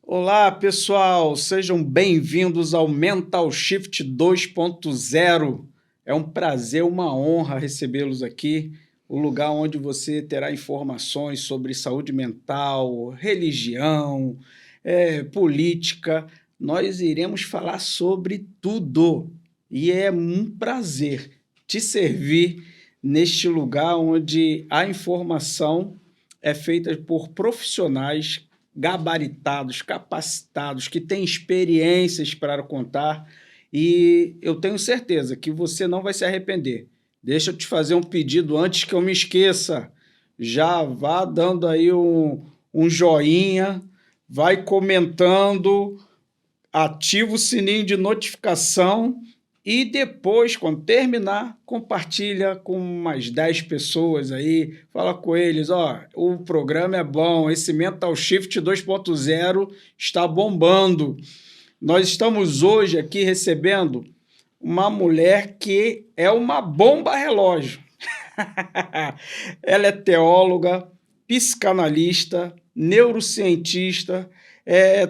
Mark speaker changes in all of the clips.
Speaker 1: Olá, pessoal, sejam bem-vindos ao Mental Shift 2.0. É um prazer, uma honra recebê-los aqui, o lugar onde você terá informações sobre saúde mental, religião, política. Nós iremos falar sobre tudo e é um prazer te servir neste lugar onde a informação é feita por profissionais gabaritados, capacitados, que têm experiências para contar, e eu tenho certeza que você não vai se arrepender. Deixa eu te fazer um pedido antes que eu me esqueça. Já vá dando aí um joinha, vai comentando, ativa o sininho de notificação e depois, quando terminar, compartilha com umas 10 pessoas aí, fala com eles, ó, o programa é bom, esse Mental Shift 2.0 está bombando. Nós estamos hoje aqui recebendo uma mulher que é uma bomba relógio. Ela é teóloga, psicanalista, neurocientista,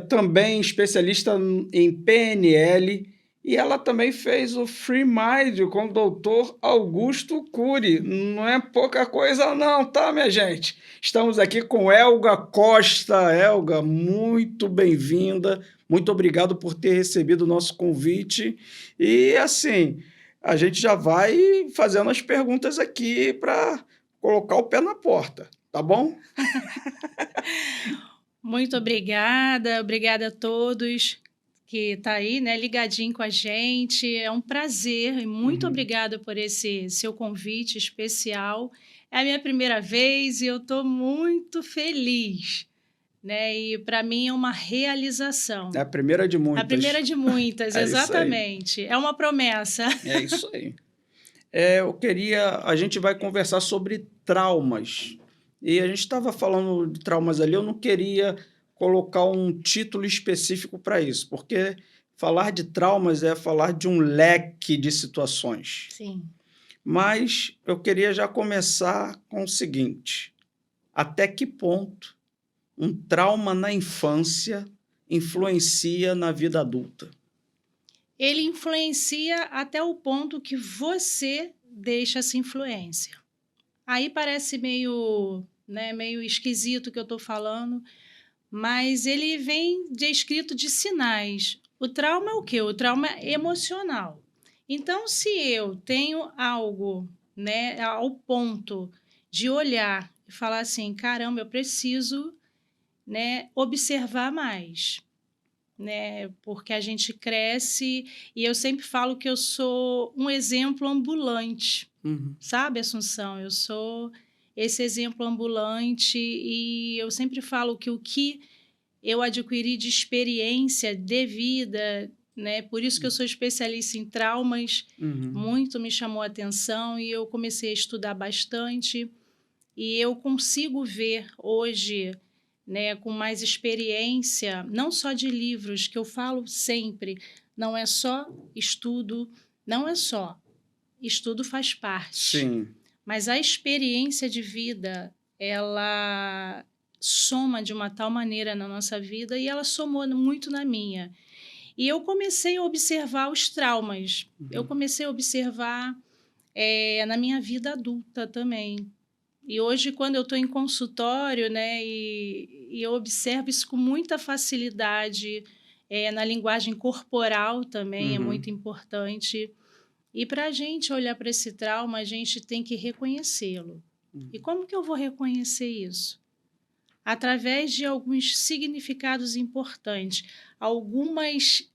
Speaker 1: também especialista em PNL, e ela também fez o Free Mind com o doutor Augusto Cury. Não é pouca coisa não, tá, minha gente? Estamos aqui com Elga Costa. Elga, muito bem-vinda. Muito obrigado por ter recebido o nosso convite. E, assim, a gente já vai fazendo as perguntas aqui para colocar o pé na porta, tá bom?
Speaker 2: Muito obrigada a todos que está aí, né, ligadinho com a gente. É um prazer e muito obrigada por esse seu convite especial. É a minha primeira vez e eu estou muito feliz, né? E para mim é uma realização.
Speaker 1: É a primeira de muitas.
Speaker 2: A primeira de muitas,
Speaker 1: É isso aí.
Speaker 2: exatamente. É uma promessa.
Speaker 1: É isso aí. A gente vai conversar sobre traumas. E a gente estava falando de traumas ali, eu não queria colocar um título específico para isso, porque falar de traumas é falar de um leque de situações.
Speaker 2: Sim.
Speaker 1: Mas eu queria já começar com o seguinte: até que ponto um trauma na infância influencia na vida adulta?
Speaker 2: Ele influencia até o ponto que você deixa essa influência. Aí parece meio, né, meio esquisito o que eu estou falando, mas ele vem descrito de sinais. O trauma é o quê? O trauma é emocional. Então, se eu tenho algo, né, ao ponto de olhar e falar assim, caramba, eu preciso, né, observar mais, né, porque a gente cresce e eu sempre falo que eu sou um exemplo ambulante. Sabe, Assunção? Eu sou esse exemplo ambulante e eu sempre falo que o que eu adquiri de experiência de vida, né? Por isso que eu sou especialista em traumas, muito me chamou a atenção e eu comecei a estudar bastante e eu consigo ver hoje, né, com mais experiência, não só de livros, que eu falo sempre, não é só estudo, não é só. Estudo faz parte.
Speaker 1: Sim.
Speaker 2: Mas a experiência de vida, ela soma de uma tal maneira na nossa vida e ela somou muito na minha. E eu comecei a observar os traumas. Eu comecei a observar na minha vida adulta também. E hoje, quando eu estou em consultório, né, e eu observo isso com muita facilidade, na linguagem corporal também é muito importante. E para a gente olhar para esse trauma, a gente tem que reconhecê-lo. E como que eu vou reconhecer isso? Através de alguns significados importantes. Algumas...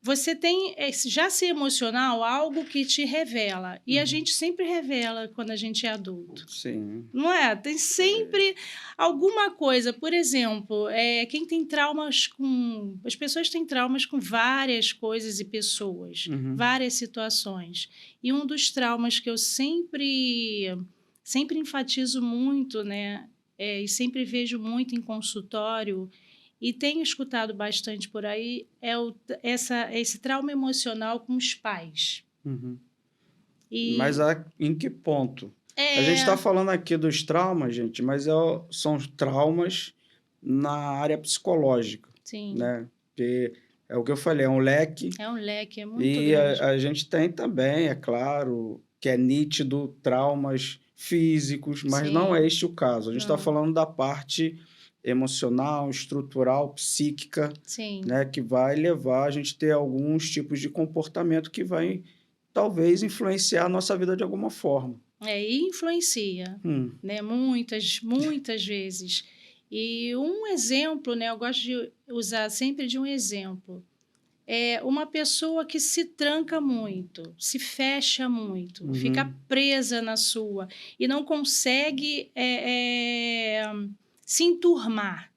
Speaker 2: você tem já ser emocional algo que te revela. E a gente sempre revela quando a gente é adulto.
Speaker 1: Sim.
Speaker 2: Não é? Tem sempre alguma coisa. Por exemplo, quem tem traumas com... As pessoas têm traumas com várias coisas e pessoas, várias situações. E um dos traumas que eu sempre enfatizo muito, né? E sempre vejo muito em consultório, e tenho escutado bastante por aí, esse trauma emocional com os pais.
Speaker 1: Mas em que ponto? A gente está falando aqui dos traumas, gente, mas são traumas, na área psicológica,
Speaker 2: Sim.
Speaker 1: né? Porque é o que eu falei, é um leque.
Speaker 2: É um leque, é muito
Speaker 1: E
Speaker 2: grande.
Speaker 1: a gente tem também, é claro, que é nítido traumas físicos, mas não é
Speaker 2: Sim.
Speaker 1: este o caso. A gente está
Speaker 2: Não.
Speaker 1: falando da parte emocional, estrutural, psíquica,
Speaker 2: Sim.
Speaker 1: né, que vai levar a gente a ter alguns tipos de comportamento que vai, talvez, influenciar a nossa vida de alguma forma.
Speaker 2: E influencia, né? Muitas vezes. E um exemplo, né? Eu gosto de usar sempre de um exemplo. É uma pessoa que se tranca muito, se fecha muito, fica presa na sua e não consegue se enturmar.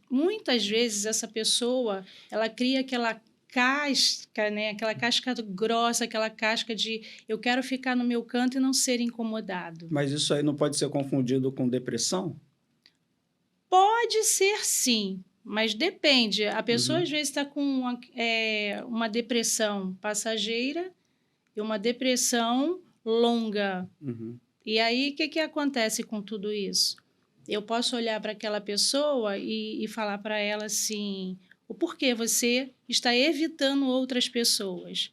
Speaker 2: Muitas vezes essa pessoa, ela cria aquela casca, né? Aquela casca grossa, aquela casca de eu quero ficar no meu canto e não ser incomodado.
Speaker 1: Mas isso aí não pode ser confundido com depressão?
Speaker 2: Pode ser sim, mas depende. A pessoa às vezes está com uma depressão passageira e uma depressão longa. E aí, o que acontece com tudo isso? Eu posso olhar para aquela pessoa e falar para ela assim, o porquê você está evitando outras pessoas.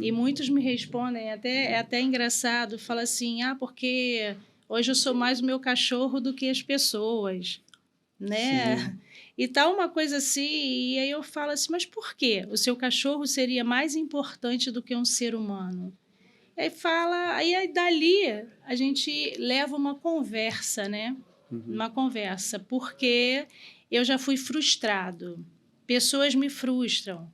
Speaker 2: E muitos me respondem, é até engraçado, fala assim, porque hoje eu sou mais o meu cachorro do que as pessoas, né?
Speaker 1: Sim.
Speaker 2: E tal uma coisa assim, e aí eu falo assim, mas por quê? O seu cachorro seria mais importante do que um ser humano? Aí fala, aí dali a gente leva uma conversa, né? Uma conversa, porque eu já fui frustrado, pessoas me frustram.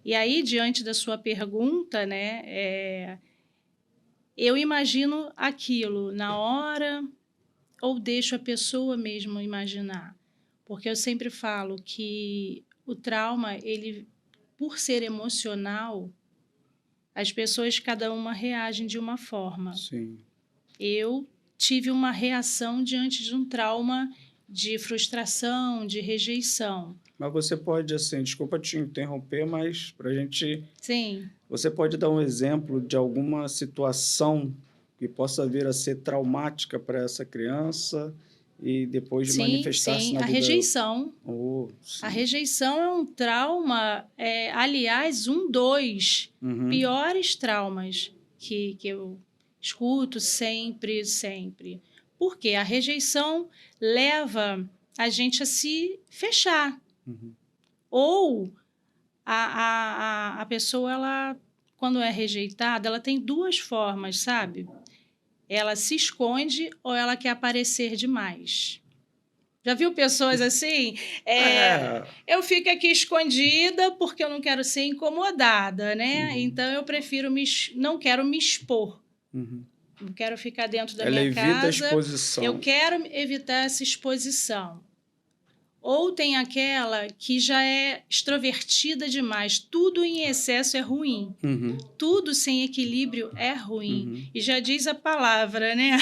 Speaker 2: E aí, diante da sua pergunta, né, eu imagino aquilo na hora ou deixo a pessoa mesmo imaginar? Porque eu sempre falo que o trauma, ele, por ser emocional, as pessoas, cada uma reagem de uma forma.
Speaker 1: Sim.
Speaker 2: Eu tive uma reação diante de um trauma de frustração, de rejeição.
Speaker 1: Mas você pode, assim, desculpa te interromper, mas para a gente...
Speaker 2: Sim.
Speaker 1: Você pode dar um exemplo de alguma situação que possa vir a ser traumática para essa criança e depois de manifestar-se
Speaker 2: Sim.
Speaker 1: na
Speaker 2: A
Speaker 1: vida...
Speaker 2: rejeição.
Speaker 1: Sim.
Speaker 2: A rejeição é um trauma, aliás, dois piores traumas que eu escuto sempre, sempre. Porque a rejeição leva a gente a se fechar. Ou a pessoa, ela, quando é rejeitada, ela tem duas formas, sabe? Ela se esconde ou ela quer aparecer demais. Já viu pessoas assim? Eu fico aqui escondida porque eu não quero ser incomodada, né? Então, eu prefiro não quero me expor. Não quero ficar dentro da minha casa.
Speaker 1: Ela evita a exposição.
Speaker 2: Eu quero evitar essa exposição. Ou tem aquela que já é extrovertida demais. Tudo em excesso é ruim. Tudo sem equilíbrio é ruim. E já diz a palavra, né?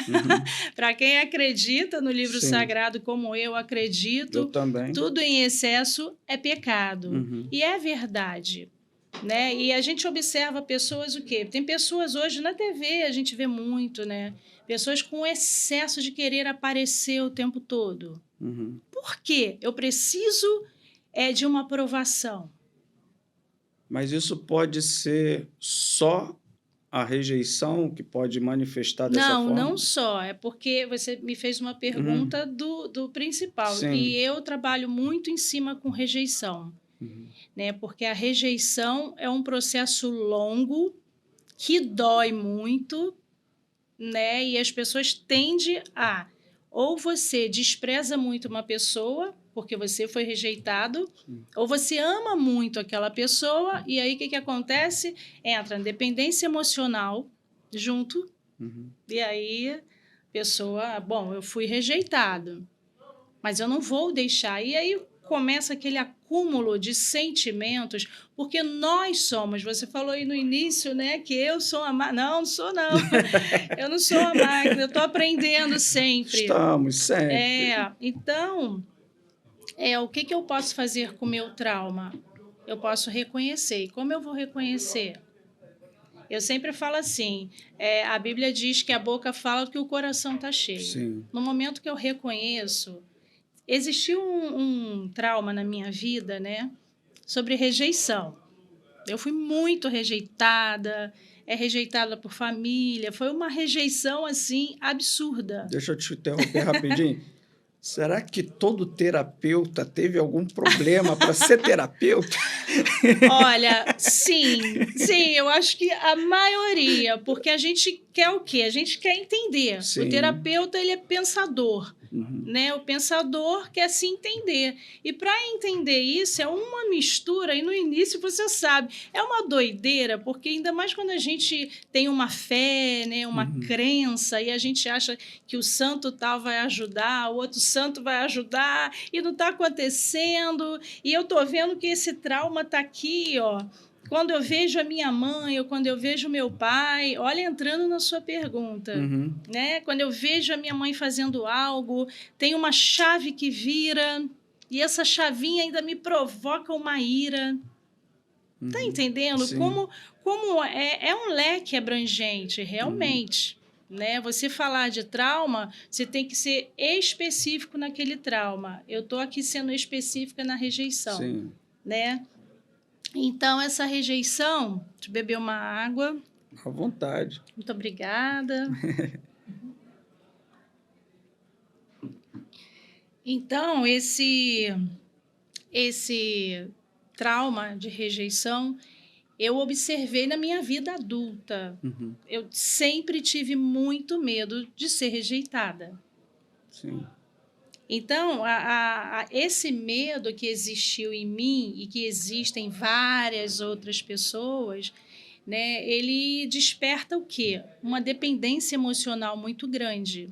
Speaker 2: Para quem acredita no livro sagrado, como eu acredito,
Speaker 1: eu também.
Speaker 2: Tudo em excesso é pecado. E é verdade. Né? E a gente observa pessoas o quê? Tem pessoas hoje na TV, a gente vê muito, né? Pessoas com excesso de querer aparecer o tempo todo. Por quê? Eu preciso de uma aprovação.
Speaker 1: Mas isso pode ser só a rejeição que pode manifestar dessa forma?
Speaker 2: Não só. É porque você me fez uma pergunta do principal.
Speaker 1: Sim.
Speaker 2: E eu trabalho muito em cima com rejeição. Né? Porque a rejeição é um processo longo que dói muito, né? E as pessoas tendem a... Ou você despreza muito uma pessoa porque você foi rejeitado, ou você ama muito aquela pessoa, e aí o que acontece? Entra a dependência emocional junto, e aí a pessoa, eu fui rejeitado, mas eu não vou deixar. E aí começa aquele acúmulo de sentimentos, porque nós somos, você falou aí no início, né, que eu sou a máquina. Não sou não. Eu não sou a máquina, eu estou aprendendo sempre.
Speaker 1: Estamos sempre.
Speaker 2: Então, o que eu posso fazer com o meu trauma? Eu posso reconhecer. E como eu vou reconhecer? Eu sempre falo assim, a Bíblia diz que a boca fala que o coração está cheio.
Speaker 1: Sim.
Speaker 2: No momento que eu reconheço, Existiu um trauma na minha vida, né, sobre rejeição. Eu fui muito rejeitada, rejeitada por família, foi uma rejeição, assim, absurda.
Speaker 1: Deixa eu te interromper rapidinho. Será que todo terapeuta teve algum problema para ser terapeuta?
Speaker 2: Olha, sim, eu acho que a maioria, porque a gente quer o quê? A gente quer entender. O
Speaker 1: Sim.
Speaker 2: terapeuta, ele é pensador,
Speaker 1: Uhum.
Speaker 2: né? O pensador quer se entender. E para entender isso, é uma mistura, e no início você sabe, é uma doideira, porque ainda mais quando a gente tem uma fé, né? Uma crença, e a gente acha que o santo tal vai ajudar, o outro santo vai ajudar, e não está acontecendo, e eu tô vendo que esse trauma tá aqui, ó. Quando eu vejo a minha mãe ou quando eu vejo o meu pai, olha, entrando na sua pergunta, né? Quando eu vejo a minha mãe fazendo algo, tem uma chave que vira e essa chavinha ainda me provoca uma ira. Tá entendendo?
Speaker 1: Sim.
Speaker 2: Como é um leque abrangente, realmente. Né? Você falar de trauma, você tem que ser específico naquele trauma. Eu estou aqui sendo específica na rejeição.
Speaker 1: Sim.
Speaker 2: Né? Então, essa rejeição, deixa eu beber uma água.
Speaker 1: À vontade.
Speaker 2: Muito obrigada. Então, esse trauma de rejeição, eu observei na minha vida adulta. Eu sempre tive muito medo de ser rejeitada.
Speaker 1: Sim.
Speaker 2: Então, esse medo que existiu em mim e que existe em várias outras pessoas, né, ele desperta o quê? Uma dependência emocional muito grande.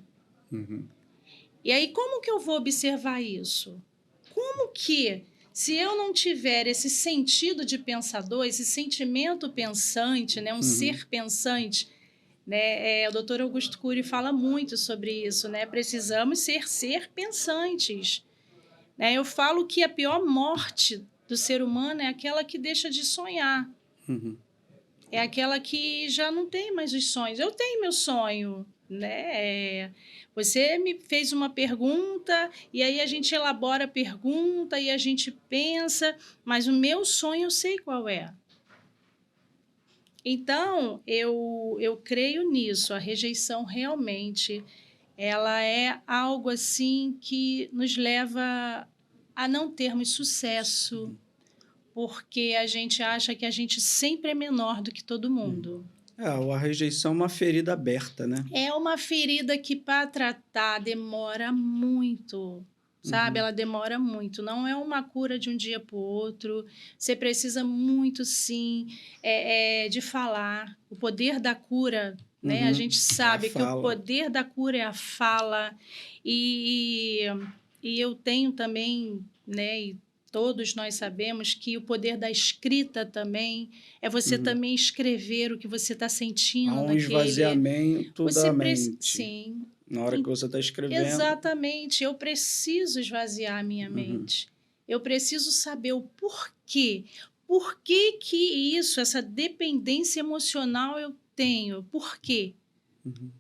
Speaker 2: E aí, como que eu vou observar isso? Como que, se eu não tiver esse sentido de pensador, esse sentimento pensante, né, um ser pensante, né, o Dr. Augusto Cury fala muito sobre isso, né? Precisamos ser pensantes. Né? Eu falo que a pior morte do ser humano é aquela que deixa de sonhar. É aquela que já não tem mais os sonhos. Eu tenho meu sonho, né? Você me fez uma pergunta e aí a gente elabora a pergunta e a gente pensa, mas o meu sonho eu sei qual é. Então, eu creio nisso. A rejeição realmente ela é algo assim que nos leva a não termos sucesso, porque a gente acha que a gente sempre é menor do que todo mundo.
Speaker 1: A rejeição é uma ferida aberta, né?
Speaker 2: É uma ferida que, para tratar, demora muito, sabe? Ela demora muito. Não é uma cura de um dia para o outro. Você precisa muito, sim, de falar. O poder da cura, né? A gente sabe que o poder da cura é a fala. E eu tenho também, né? E todos nós sabemos que o poder da escrita também é você também escrever o que você está sentindo
Speaker 1: Há um
Speaker 2: naquele...
Speaker 1: esvaziamento da mente.
Speaker 2: Sim.
Speaker 1: Na hora que você está escrevendo.
Speaker 2: Exatamente. Eu preciso esvaziar a minha mente. Eu preciso saber o porquê. Por que isso, essa dependência emocional eu tenho? Por quê?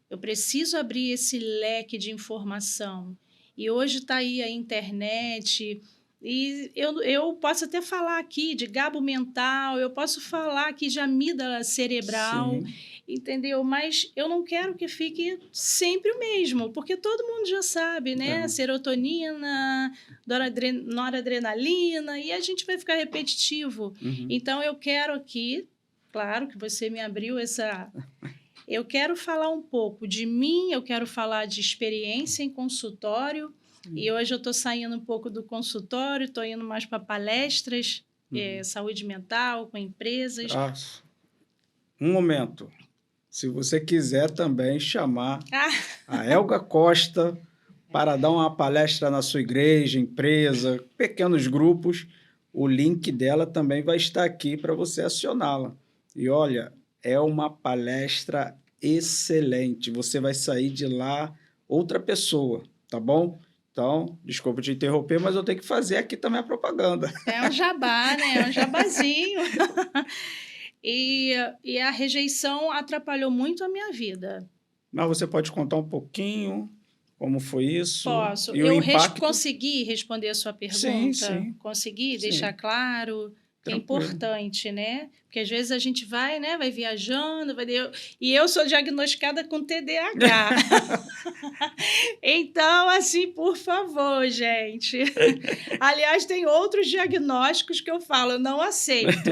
Speaker 2: Eu preciso abrir esse leque de informação. E hoje está aí a internet... E eu posso até falar aqui de gabo mental, eu posso falar aqui de amígdala cerebral, entendeu? Mas eu não quero que fique sempre o mesmo, porque todo mundo já sabe, né? Serotonina, noradrenalina, e a gente vai ficar repetitivo. Então, eu quero aqui, claro que você me abriu essa... Eu quero falar um pouco de mim, eu quero falar de experiência em consultório. E hoje eu estou saindo um pouco do consultório, estou indo mais para palestras, saúde mental, com empresas.
Speaker 1: Um momento. Se você quiser também chamar a Elga Costa para dar uma palestra na sua igreja, empresa, pequenos grupos, o link dela também vai estar aqui para você acioná-la. E olha, é uma palestra excelente. Você vai sair de lá outra pessoa, tá bom? Então, desculpa te interromper, mas eu tenho que fazer aqui também a propaganda.
Speaker 2: É um jabá, né? É um jabazinho. E a rejeição atrapalhou muito a minha vida.
Speaker 1: Mas você pode contar um pouquinho como foi isso?
Speaker 2: Posso.
Speaker 1: E o impacto?
Speaker 2: Consegui responder a sua pergunta?
Speaker 1: Sim.
Speaker 2: Consegui
Speaker 1: Sim.
Speaker 2: deixar claro? Que é importante, né? Porque às vezes a gente vai, né? Vai viajando, e eu sou diagnosticada com TDAH. Então, assim, por favor, gente. Aliás, tem outros diagnósticos que eu falo, eu não aceito,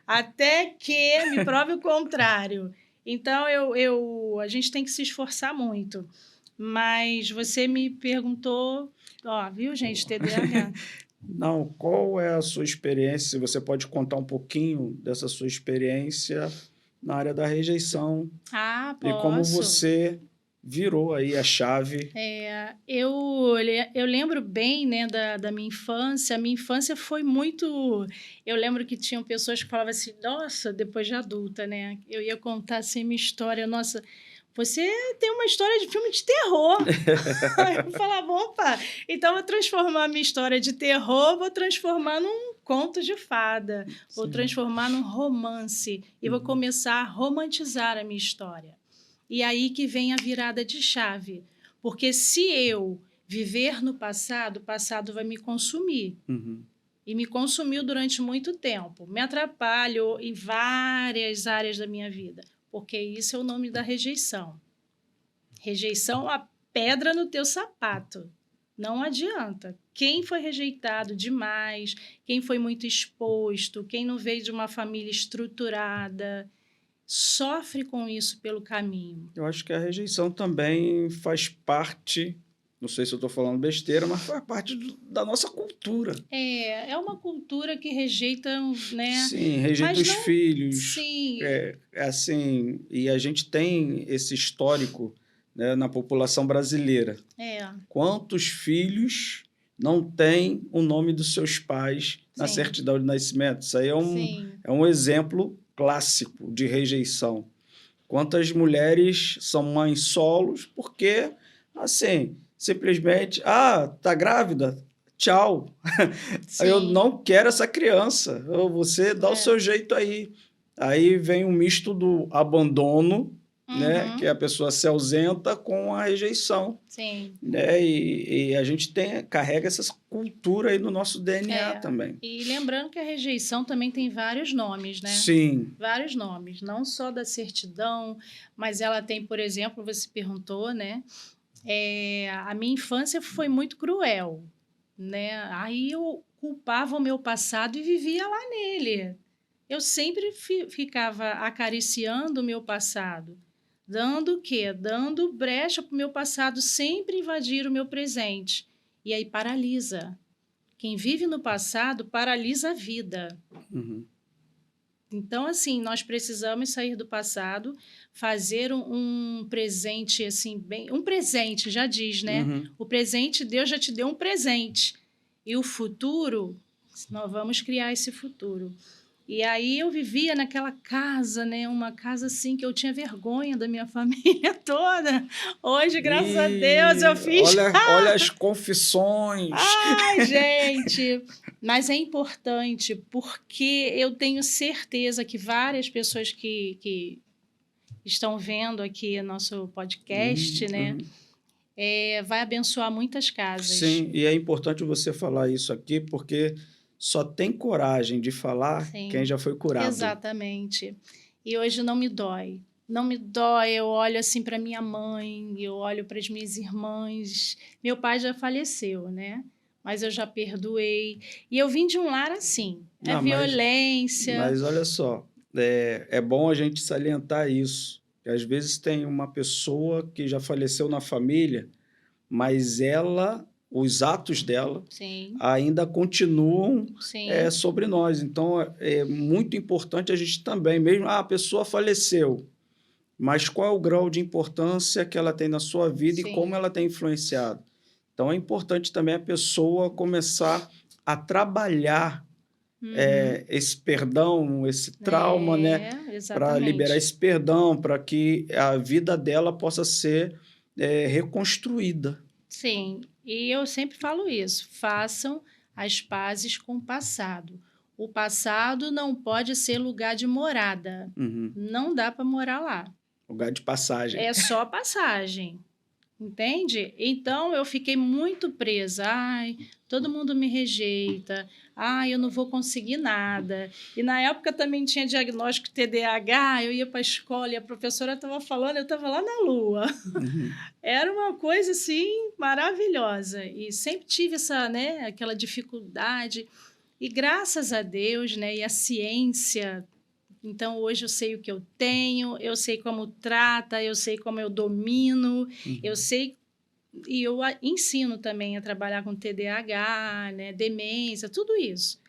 Speaker 2: até que me prove o contrário. Então, a gente tem que se esforçar muito. Mas você me perguntou, viu, gente, TDAH.
Speaker 1: Não, qual é a sua experiência? Você pode contar um pouquinho dessa sua experiência na área da rejeição
Speaker 2: Posso.
Speaker 1: E como você virou aí a chave.
Speaker 2: Eu lembro bem, né, da minha infância. A minha infância foi muito... Eu lembro que tinham pessoas que falavam assim, nossa, depois de adulta, né? Eu ia contar assim minha história, nossa... Você tem uma história de filme de terror. Eu falava, opa, então vou transformar a minha história de terror, vou transformar num conto de fada, vou transformar num romance e vou começar a romantizar a minha história. E aí que vem a virada de chave. Porque se eu viver no passado, o passado vai me consumir. E me consumiu durante muito tempo. Me atrapalhou em várias áreas da minha vida. Porque isso é o nome da rejeição. Rejeição, a pedra no teu sapato. Não adianta. Quem foi rejeitado demais, quem foi muito exposto, quem não veio de uma família estruturada, sofre com isso pelo caminho.
Speaker 1: Eu acho que a rejeição também faz parte, não sei se eu estou falando besteira, mas faz parte da nossa cultura.
Speaker 2: É uma cultura que rejeita, né?
Speaker 1: Sim, rejeita os filhos.
Speaker 2: Sim.
Speaker 1: Assim, e a gente tem esse histórico, né, na população brasileira. Quantos filhos não têm o nome dos seus pais na certidão de nascimento? Isso aí é um exemplo clássico de rejeição. Quantas mulheres são mães solos porque, assim, simplesmente, tá grávida? Tchau. Eu não quero essa criança. Você dá o seu jeito aí. Aí vem um misto do abandono, né, que a pessoa se ausenta, com a rejeição. Né, e a gente carrega essa cultura aí no nosso DNA também.
Speaker 2: E lembrando que a rejeição também tem vários nomes, né?
Speaker 1: Sim.
Speaker 2: Vários nomes, não só da certidão, mas ela tem, por exemplo, você perguntou, né? A minha infância foi muito cruel, né? Aí eu culpava o meu passado e vivia lá nele. Eu sempre ficava acariciando o meu passado. Dando o quê? Dando brecha para o meu passado sempre invadir o meu presente. E aí paralisa. Quem vive no passado paralisa a vida. Então, assim, nós precisamos sair do passado, fazer um presente, assim, um presente, já diz, né? O presente, Deus já te deu um presente. E o futuro, nós vamos criar esse futuro. E aí eu vivia naquela casa, né? Uma casa assim que eu tinha vergonha da minha família toda. Hoje, graças a Deus, eu fiz...
Speaker 1: Olha as confissões.
Speaker 2: Ai, gente! Mas é importante porque eu tenho certeza que várias pessoas que estão vendo aqui nosso podcast, né? Vai abençoar muitas casas.
Speaker 1: Sim, e é importante você falar isso aqui porque... Só tem coragem de falar quem já foi curado.
Speaker 2: Exatamente. E hoje não me dói. Não me dói. Eu olho assim para minha mãe, eu olho para as minhas irmãs. Meu pai já faleceu, né? Mas eu já perdoei. E eu vim de um lar assim. Violência.
Speaker 1: Mas olha só, é bom a gente salientar isso. Que às vezes tem uma pessoa que já faleceu na família, mas os atos dela ainda continuam sobre nós. Então, é muito importante a gente também, mesmo a pessoa faleceu, mas qual é o grau de importância que ela tem na sua vida e como ela tem influenciado. Então, é importante também a pessoa começar a trabalhar esse perdão, esse trauma, né? Para liberar esse perdão, para que a vida dela possa ser reconstruída.
Speaker 2: Sim, e eu sempre falo isso, façam as pazes com o passado. O passado não pode ser lugar de morada, não dá para morar lá.
Speaker 1: Lugar de passagem.
Speaker 2: É só passagem. entende? Então, eu fiquei muito presa. Ai, todo mundo me rejeita. Ai, eu não vou conseguir nada. E na época também tinha diagnóstico de TDAH, eu ia para a escola e a professora estava falando, eu estava lá na lua.
Speaker 1: Uhum.
Speaker 2: Era uma coisa, assim, maravilhosa. E sempre tive essa, né, aquela dificuldade. E graças a Deus, né, e a ciência, então hoje eu sei o que eu tenho, eu sei como trata, eu sei como eu domino, eu
Speaker 1: Uhum.
Speaker 2: sei e eu ensino também a trabalhar com TDAH, né, demência, tudo isso.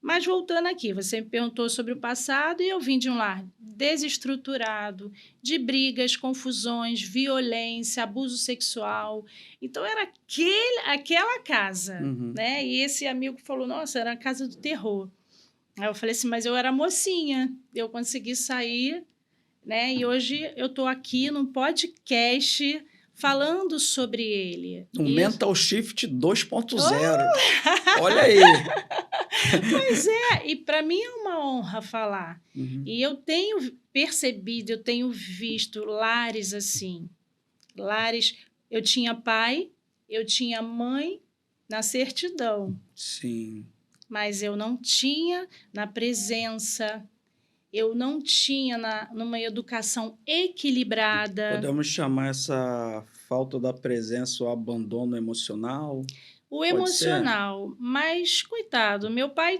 Speaker 2: Mas voltando aqui, você me perguntou sobre o passado e eu vim de um lar desestruturado, de brigas, confusões, violência, abuso sexual. Então era aquela casa,
Speaker 1: Uhum.
Speaker 2: né? E esse amigo falou: "Nossa, era a casa do terror". Aí eu falei assim: "Mas eu era mocinha, eu consegui sair, né? E hoje eu estou aqui num podcast falando sobre ele".
Speaker 1: Um
Speaker 2: E
Speaker 1: Mental Shift 2.0.
Speaker 2: oh!
Speaker 1: Olha aí.
Speaker 2: Pois é, e para mim é uma honra falar.
Speaker 1: Uhum.
Speaker 2: E eu tenho percebido, eu tenho visto lares assim, lares. Eu tinha pai, eu tinha mãe na certidão,
Speaker 1: Sim.
Speaker 2: mas eu não tinha na presença, eu não tinha numa educação equilibrada.
Speaker 1: Podemos chamar essa falta da presença o abandono emocional?
Speaker 2: O
Speaker 1: Pode ser?
Speaker 2: emocional, mas coitado, meu pai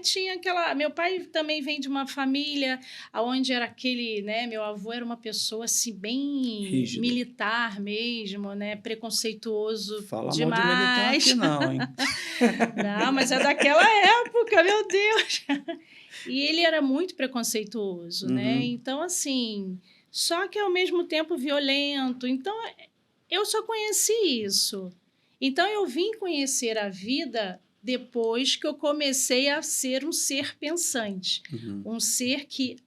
Speaker 2: também vem de uma família aonde era aquele, né, meu avô era uma pessoa assim bem
Speaker 1: Rígido.
Speaker 2: militar mesmo, né, preconceituoso
Speaker 1: Fala mal de militar aqui
Speaker 2: demais.
Speaker 1: não, hein?
Speaker 2: Não, mas é daquela época, meu Deus. E ele era muito preconceituoso, né?
Speaker 1: Uhum.
Speaker 2: Então assim, só que ao mesmo tempo violento. Então eu só conheci isso. Então, eu vim conhecer a vida depois que eu comecei a ser um ser pensante.
Speaker 1: Uhum.
Speaker 2: Um ser que,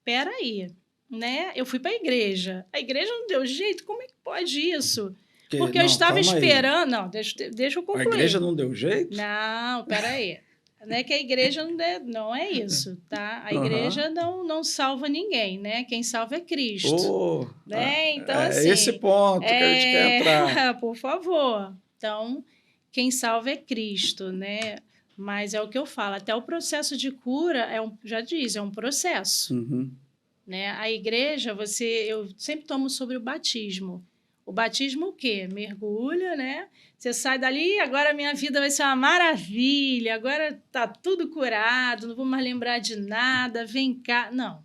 Speaker 2: peraí, né? Eu fui para a igreja não deu jeito, como é que pode isso?
Speaker 1: Que,
Speaker 2: Porque eu
Speaker 1: não,
Speaker 2: estava
Speaker 1: calma aí.
Speaker 2: esperando, não, deixa eu
Speaker 1: A igreja
Speaker 2: concluir.
Speaker 1: não deu jeito?
Speaker 2: Não, peraí. Não é que a igreja não é isso, tá? A
Speaker 1: Aham.
Speaker 2: igreja não salva ninguém, né? Quem salva é Cristo.
Speaker 1: Oh,
Speaker 2: Né? Então,
Speaker 1: é esse
Speaker 2: assim,
Speaker 1: ponto que a gente quer entrar.
Speaker 2: por favor. Então, quem salva é Cristo, né? Mas é o que eu falo, até o processo de cura já diz, é um processo,
Speaker 1: Uhum.
Speaker 2: né? A igreja, eu sempre tomo sobre o batismo. O batismo o quê? Mergulha, né? Você sai dali, agora a minha vida vai ser uma maravilha, agora tá tudo curado, não vou mais lembrar de nada, vem cá. Não.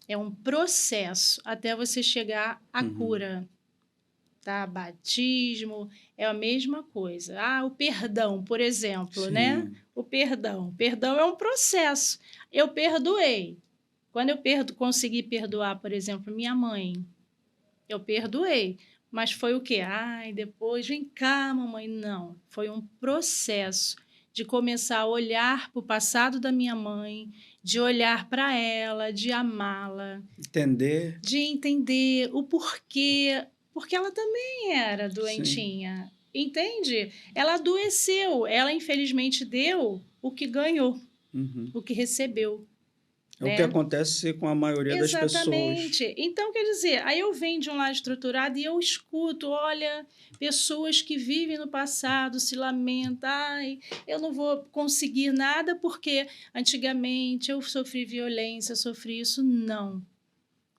Speaker 2: É um processo até você chegar à
Speaker 1: Uhum.
Speaker 2: cura, tá? Batismo é a mesma coisa. Ah, o perdão, por exemplo, né?
Speaker 1: Sim.
Speaker 2: O perdão. O perdão é um processo. Eu perdoei. Quando eu consegui perdoar, por exemplo, minha mãe, eu perdoei. Mas foi o quê? Ai, depois, vem cá, mamãe. Não. Foi um processo de começar a olhar para o passado da minha mãe, de olhar para ela, de amá-la,
Speaker 1: Entender.
Speaker 2: de entender o porquê, porque ela também era
Speaker 1: Sim.
Speaker 2: doentinha, entende? Ela adoeceu, ela infelizmente deu o que ganhou,
Speaker 1: Uhum.
Speaker 2: o que recebeu,
Speaker 1: É o que
Speaker 2: né?
Speaker 1: acontece com a maioria das pessoas.
Speaker 2: Exatamente. Então, quer dizer, aí eu venho de um lado estruturado e eu escuto, olha, pessoas que vivem no passado se lamentam, ai, eu não vou conseguir nada porque antigamente eu sofri violência, sofri isso. Não.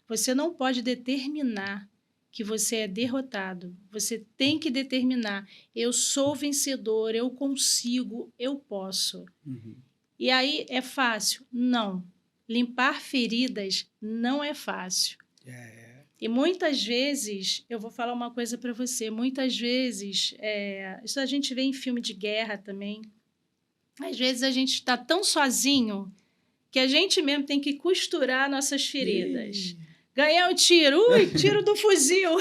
Speaker 2: Você não pode determinar que você é derrotado. Você tem que determinar: eu sou vencedor, eu consigo, eu posso.
Speaker 1: Uhum.
Speaker 2: E aí é fácil? Não. Limpar feridas não é fácil.
Speaker 1: É.
Speaker 2: E muitas vezes, eu vou falar uma coisa para você, muitas vezes, isso a gente vê em filme de guerra também, às vezes a gente está tão sozinho que a gente mesmo tem que costurar nossas feridas.
Speaker 1: E...
Speaker 2: Ganhar o tiro, ui, tiro do fuzil.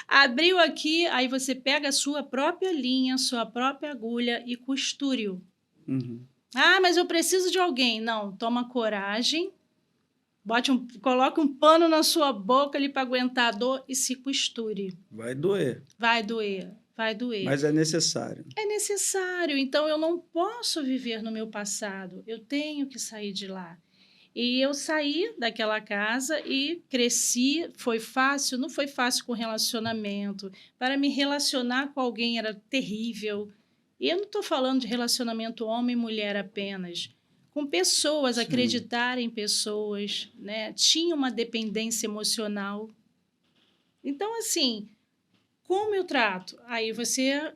Speaker 2: Abriu aqui, aí você pega a sua própria linha, sua própria agulha e costure-o.
Speaker 1: Uhum.
Speaker 2: Ah, mas eu preciso de alguém. Não, toma coragem, coloque um pano na sua boca ali para aguentar a dor e se costure.
Speaker 1: Vai doer,
Speaker 2: Vai doer, vai doer.
Speaker 1: mas é necessário.
Speaker 2: É necessário, então eu não posso viver no meu passado, eu tenho que sair de lá. E eu saí daquela casa e cresci. Foi fácil? Não foi fácil com relacionamento. Para me relacionar com alguém era terrível. E eu não estou falando de relacionamento homem e mulher apenas. Com pessoas,
Speaker 1: Sim.
Speaker 2: acreditar em pessoas, né? Tinha uma dependência emocional. Então, assim, como eu trato?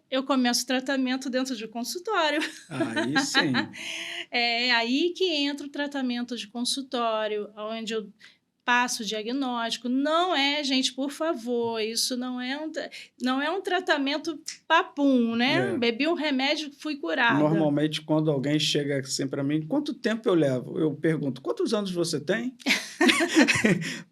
Speaker 2: Eu começo o tratamento dentro de consultório.
Speaker 1: Aí sim.
Speaker 2: É aí que entra o tratamento de consultório, onde eu passo o diagnóstico. Não é, gente, por favor, isso não é um tratamento papum, né?
Speaker 1: É.
Speaker 2: Bebi um remédio, fui curada.
Speaker 1: Normalmente, quando alguém chega assim para mim, quanto tempo eu levo? Eu pergunto, quantos anos você tem?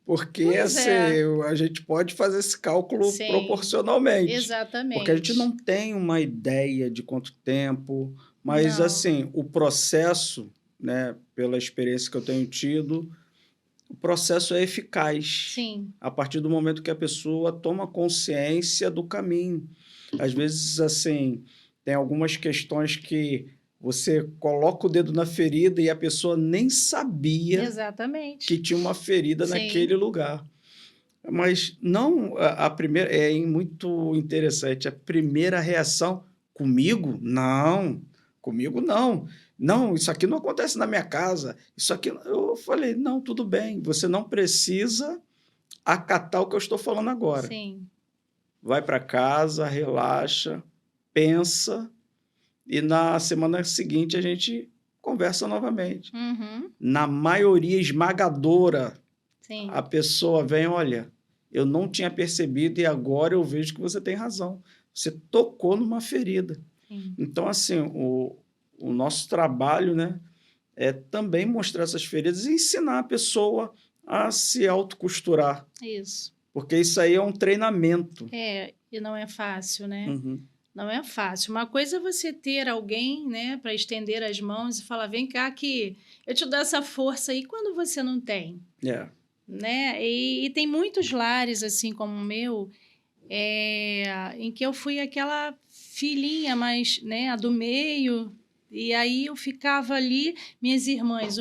Speaker 1: Porque
Speaker 2: Pois
Speaker 1: assim,
Speaker 2: é,
Speaker 1: a gente pode fazer esse cálculo
Speaker 2: sim,
Speaker 1: proporcionalmente, porque a gente
Speaker 2: exatamente.
Speaker 1: não tem uma ideia de quanto tempo, mas
Speaker 2: Não,
Speaker 1: assim, o processo, né, pela experiência que eu tenho tido, o processo é eficaz
Speaker 2: sim,
Speaker 1: a partir do momento que a pessoa toma consciência do caminho. Às vezes, assim, tem algumas questões que você coloca o dedo na ferida e a pessoa nem sabia que
Speaker 2: exatamente.
Speaker 1: tinha uma ferida naquele
Speaker 2: Sim,
Speaker 1: lugar. Mas não a primeira é muito interessante. A primeira reação comigo, não, comigo não. Não, isso aqui não acontece na minha casa. Isso aqui eu falei, não, tudo bem. Você não precisa acatar o que eu estou falando agora.
Speaker 2: sim.
Speaker 1: Vai para casa, relaxa, pensa e na semana seguinte a gente conversa novamente.
Speaker 2: Uhum,
Speaker 1: Na maioria esmagadora, a
Speaker 2: sim,
Speaker 1: pessoa vem, olha, eu não tinha percebido e agora eu vejo que você tem razão. Você tocou numa ferida.
Speaker 2: sim.
Speaker 1: Então, assim, o nosso trabalho, né, é também mostrar essas feridas e ensinar a pessoa a se autocosturar,
Speaker 2: Isso.
Speaker 1: porque isso aí é um treinamento.
Speaker 2: É, e não é fácil, né?
Speaker 1: Uhum.
Speaker 2: Não é fácil. Uma coisa é você ter alguém, né, para estender as mãos e falar: vem cá, que eu te dou essa força. E quando você não tem,
Speaker 1: É.
Speaker 2: né? E tem muitos lares, assim como o meu, em que eu fui aquela filhinha mais, né, a do meio. E aí eu ficava ali, minhas irmãs,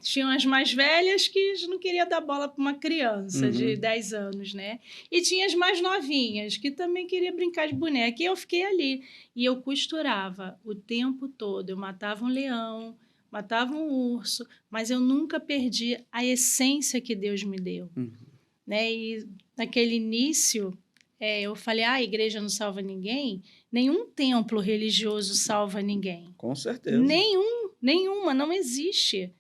Speaker 2: tinham as mais velhas que não queria dar bola para uma criança de
Speaker 1: Uhum.
Speaker 2: 10 anos, né? E tinha as mais novinhas que também queria brincar de boneca. E eu fiquei ali. E eu costurava o tempo todo. Eu matava um leão, matava um urso, mas eu nunca perdi a essência que Deus me deu,
Speaker 1: Uhum.
Speaker 2: né? E naquele início, eu falei, a igreja não salva ninguém, nenhum templo religioso salva ninguém.
Speaker 1: Com certeza.
Speaker 2: Nenhuma, não existe.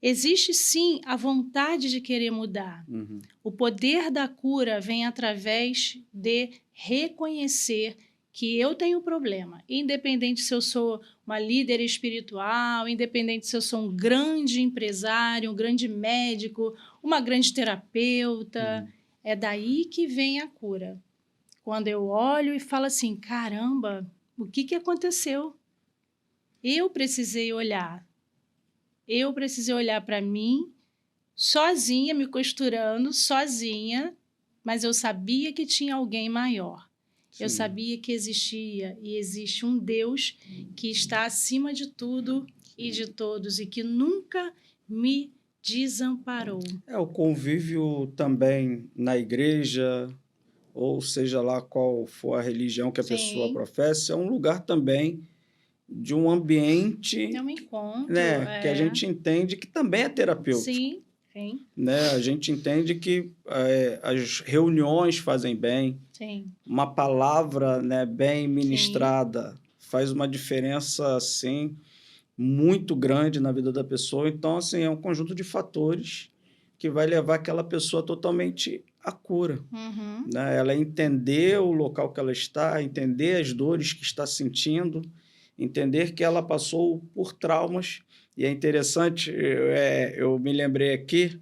Speaker 2: Existe sim a vontade de querer mudar.
Speaker 1: Uhum.
Speaker 2: O poder da cura vem através de reconhecer que eu tenho problema, independente se eu sou uma líder espiritual, independente se eu sou um grande empresário, um grande médico, uma grande terapeuta.
Speaker 1: Uhum.
Speaker 2: É daí que vem a cura. Quando eu olho e falo assim, caramba, o que aconteceu? Eu precisei olhar. Eu precisei olhar para mim, sozinha, me costurando, sozinha, mas eu sabia que tinha alguém maior. Eu
Speaker 1: Sim.
Speaker 2: sabia que existia e existe um Deus que está acima de tudo e de todos e que nunca me desamparou.
Speaker 1: É o convívio também na igreja, ou seja lá qual for a religião que a pessoa
Speaker 2: Sim,
Speaker 1: professa, é um lugar também de um
Speaker 2: é
Speaker 1: ambiente,
Speaker 2: um encontro,
Speaker 1: né, que a gente entende que também é terapêutico,
Speaker 2: sim, sim,
Speaker 1: né? A gente entende que as reuniões fazem bem,
Speaker 2: sim,
Speaker 1: uma palavra, né, bem
Speaker 2: sim,
Speaker 1: ministrada faz uma diferença assim muito grande na vida da pessoa. Então, assim, é um conjunto de fatores que vai levar aquela pessoa totalmente à cura,
Speaker 2: uhum,
Speaker 1: né? Ela entender o local que ela está, entender as dores que está sentindo, entender que ela passou por traumas. E é interessante, eu me lembrei aqui,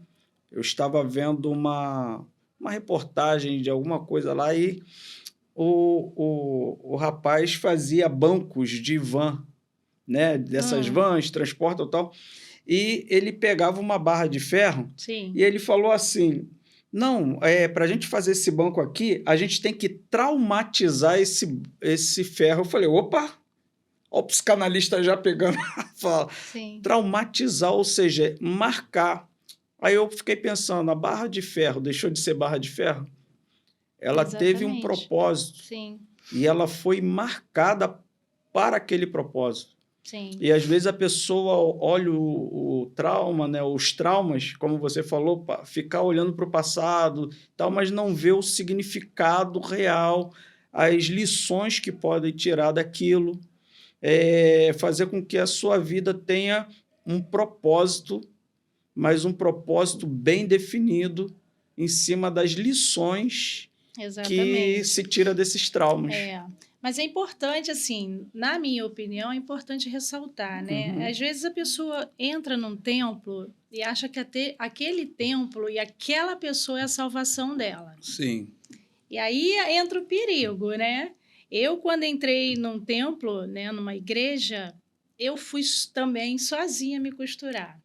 Speaker 1: eu estava vendo uma reportagem de alguma coisa lá e o rapaz fazia bancos de van, né? Dessas
Speaker 2: hum,
Speaker 1: vans, transportam e tal, e ele pegava uma barra de ferro
Speaker 2: sim,
Speaker 1: e ele falou assim: não, para a gente fazer esse banco aqui, a gente tem que traumatizar esse ferro. Eu falei: opa, Olha o psicanalista já pegando a fala.
Speaker 2: Sim,
Speaker 1: Traumatizar, ou seja, marcar. Aí eu fiquei pensando, a barra de ferro deixou de ser barra de ferro? Ela teve um
Speaker 2: exatamente.
Speaker 1: propósito
Speaker 2: Sim,
Speaker 1: e ela foi marcada para aquele propósito.
Speaker 2: sim,
Speaker 1: E às vezes a pessoa olha o trauma, né, os traumas, como você falou, ficar olhando para o passado, tal, mas não vê o significado real, as lições que podem tirar daquilo, fazer com que a sua vida tenha um propósito, mas um propósito bem definido em cima das lições que se
Speaker 2: exatamente.
Speaker 1: tira desses traumas.
Speaker 2: É, mas é importante, assim, na minha opinião, é importante ressaltar, né?
Speaker 1: Uhum.
Speaker 2: Às vezes a pessoa entra num templo e acha que aquele templo e aquela pessoa é a salvação dela.
Speaker 1: Sim.
Speaker 2: E aí entra o perigo, né? Eu, quando entrei num templo, né, numa igreja, eu fui também sozinha me costurar.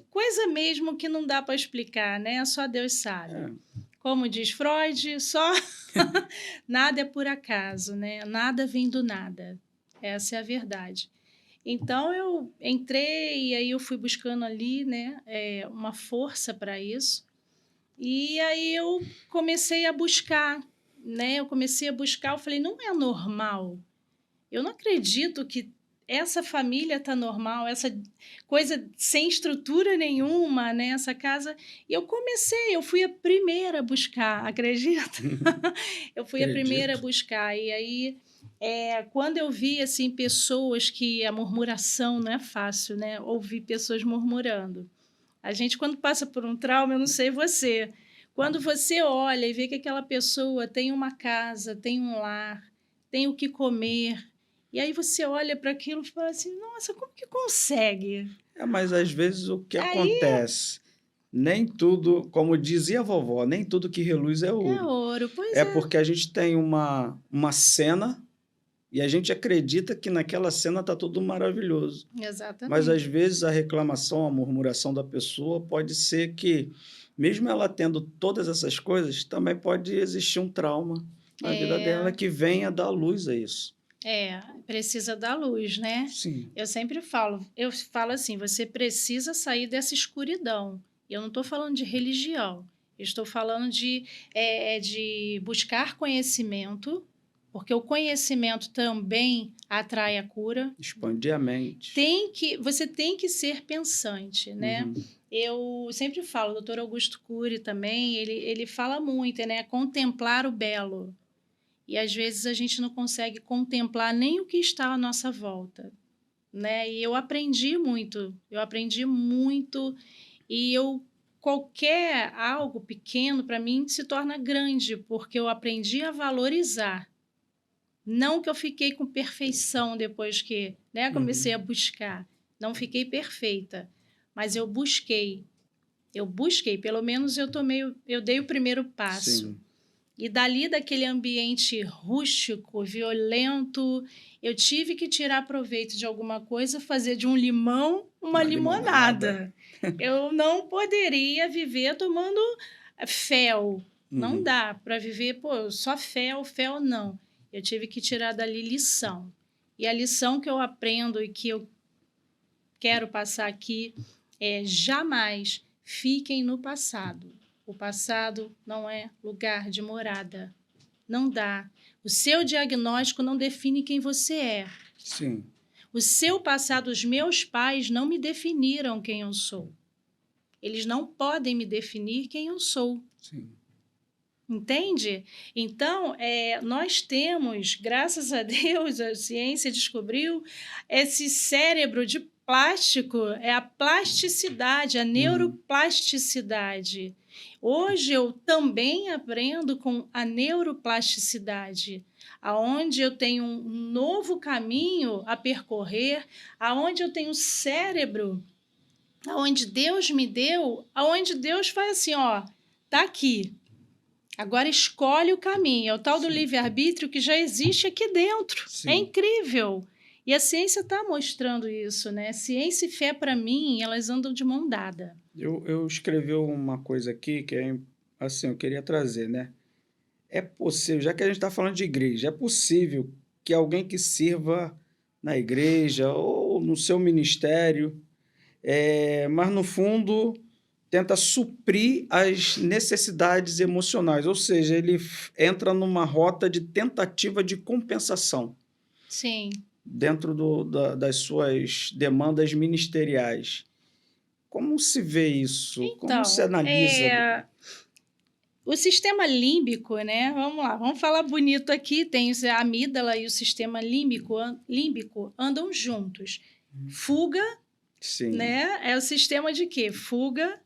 Speaker 2: Coisa mesmo que não dá para explicar, né? Só Deus sabe.
Speaker 1: É.
Speaker 2: Como diz Freud, só nada é por acaso, né? Nada vem do nada. Essa é a verdade. Então eu entrei e aí eu fui buscando ali, né, uma força para isso. E aí eu comecei a buscar, né? Eu comecei a buscar, eu falei, não é normal. Eu não acredito que essa família tá normal, essa coisa sem estrutura nenhuma, né? Essa casa. E eu fui a primeira a buscar, acredita? Eu fui a primeira a
Speaker 1: Acredito.
Speaker 2: buscar. E aí, quando eu vi, assim, pessoas que a murmuração não é fácil, né? Ouvir pessoas murmurando. A gente, quando passa por um trauma, eu não sei você, quando você olha e vê que aquela pessoa tem uma casa, tem um lar, tem o que comer, e aí você olha para aquilo e fala assim: nossa, como que consegue?
Speaker 1: Mas às vezes o que
Speaker 2: Aí
Speaker 1: acontece? Nem tudo, como dizia a vovó, nem tudo que reluz é
Speaker 2: é
Speaker 1: ouro.
Speaker 2: ouro, pois
Speaker 1: É
Speaker 2: é,
Speaker 1: porque a gente tem uma cena e a gente acredita que naquela cena está tudo maravilhoso. Mas às
Speaker 2: exatamente.
Speaker 1: vezes a reclamação, a murmuração da pessoa pode ser que, mesmo ela tendo todas essas coisas, também pode existir um trauma na vida dela
Speaker 2: É,
Speaker 1: que venha dar luz a isso.
Speaker 2: precisa da luz, né?
Speaker 1: Sim.
Speaker 2: Eu falo assim, você precisa sair dessa escuridão. E eu não estou falando de religião, eu estou falando de buscar conhecimento, porque o conhecimento também atrai a cura.
Speaker 1: Expandir a mente.
Speaker 2: Você tem que ser pensante, né?
Speaker 1: Uhum.
Speaker 2: Eu sempre falo, o doutor Augusto Cury também, ele fala muito, né? Contemplar o belo. E às vezes a gente não consegue contemplar nem o que está à nossa volta, né? E eu aprendi muito e eu qualquer algo pequeno para mim se torna grande, porque eu aprendi a valorizar. Não que eu fiquei com perfeição depois que, né, comecei a
Speaker 1: Uhum.
Speaker 2: buscar. Não fiquei perfeita, mas eu busquei. Eu busquei, pelo menos eu dei o primeiro passo.
Speaker 1: Sim.
Speaker 2: E dali daquele ambiente rústico, violento, eu tive que tirar proveito de alguma coisa, fazer de um limão uma
Speaker 1: Uma limonada.
Speaker 2: limonada. Eu não poderia viver tomando fel. Não
Speaker 1: Uhum.
Speaker 2: dá para viver, pô, só fel não. Eu tive que tirar dali lição. E a lição que eu aprendo e que eu quero passar aqui é jamais fiquem no passado. O passado não é lugar de morada. Não dá. O seu diagnóstico não define quem você é.
Speaker 1: Sim.
Speaker 2: O seu passado, os meus pais não me definiram quem eu sou. Eles não podem me definir quem eu sou.
Speaker 1: Sim.
Speaker 2: Entende? Então, nós temos, graças a Deus, a ciência descobriu esse cérebro de plástico, é a plasticidade, a
Speaker 1: Uhum.
Speaker 2: neuroplasticidade. Hoje eu também aprendo com a neuroplasticidade, aonde eu tenho um novo caminho a percorrer, aonde eu tenho cérebro, aonde Deus me deu, aonde Deus faz assim, ó, tá aqui. Agora escolhe o caminho. É o tal do
Speaker 1: Sim.
Speaker 2: livre-arbítrio que já existe aqui dentro. É
Speaker 1: Sim.
Speaker 2: incrível. E a ciência está mostrando isso, né? Ciência e fé, para mim, elas andam de mão dada.
Speaker 1: Eu escrevi uma coisa aqui que é assim, eu queria trazer, né? É possível, já que a gente está falando de igreja, é possível que alguém que sirva na igreja ou no seu ministério, mas, no fundo, tenta suprir as necessidades emocionais, ou seja, ele entra numa rota de tentativa de compensação
Speaker 2: Sim.
Speaker 1: dentro das suas demandas ministeriais. Como se vê isso? Como se
Speaker 2: Então,
Speaker 1: analisa?
Speaker 2: o sistema límbico, né? Vamos lá, vamos falar bonito aqui. Tem a amígdala e o sistema límbico andam juntos. Fuga,
Speaker 1: Sim.
Speaker 2: né? É o sistema de quê? Fuga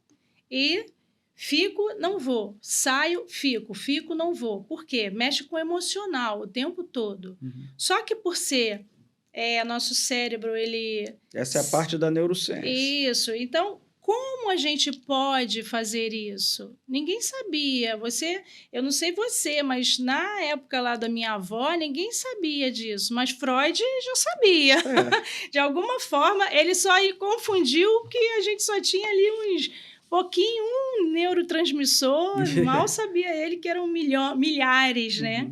Speaker 2: e fico, não vou. Saio, fico, não vou. Por quê? Mexe com o emocional o tempo todo. Só que por ser nosso cérebro, ele...
Speaker 1: Essa é a parte da neurociência.
Speaker 2: Isso. Então, como a gente pode fazer isso? Ninguém sabia. Eu não sei você, mas na época lá da minha avó, ninguém sabia disso. Mas Freud já sabia. De alguma forma, ele só confundiu que a gente só tinha ali um neurotransmissor. Mal sabia ele que eram milhares, né?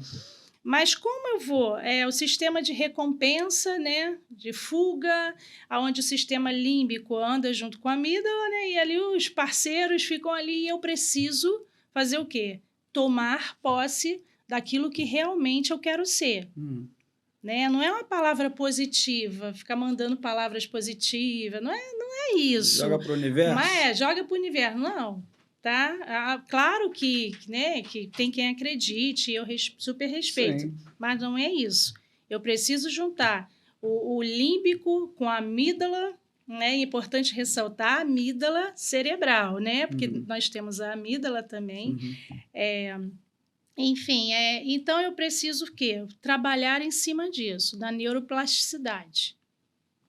Speaker 2: Mas como eu vou? O sistema de recompensa, né? De fuga, onde o sistema límbico anda junto com a amígdala, né? E ali os parceiros ficam ali e eu preciso fazer o quê? Tomar posse daquilo que realmente eu quero ser. Né? Não é uma palavra positiva, ficar mandando palavras positivas, não é isso.
Speaker 1: Joga para o universo?
Speaker 2: Mas joga para o universo, não. Tá? Claro que tem quem acredite, eu super respeito,
Speaker 1: Sim.
Speaker 2: mas não é isso. Eu preciso juntar o límbico com a amígdala, né? É importante ressaltar a amígdala cerebral, né? Porque nós temos a amígdala também. Enfim, então eu preciso o quê? Trabalhar em cima disso, da neuroplasticidade.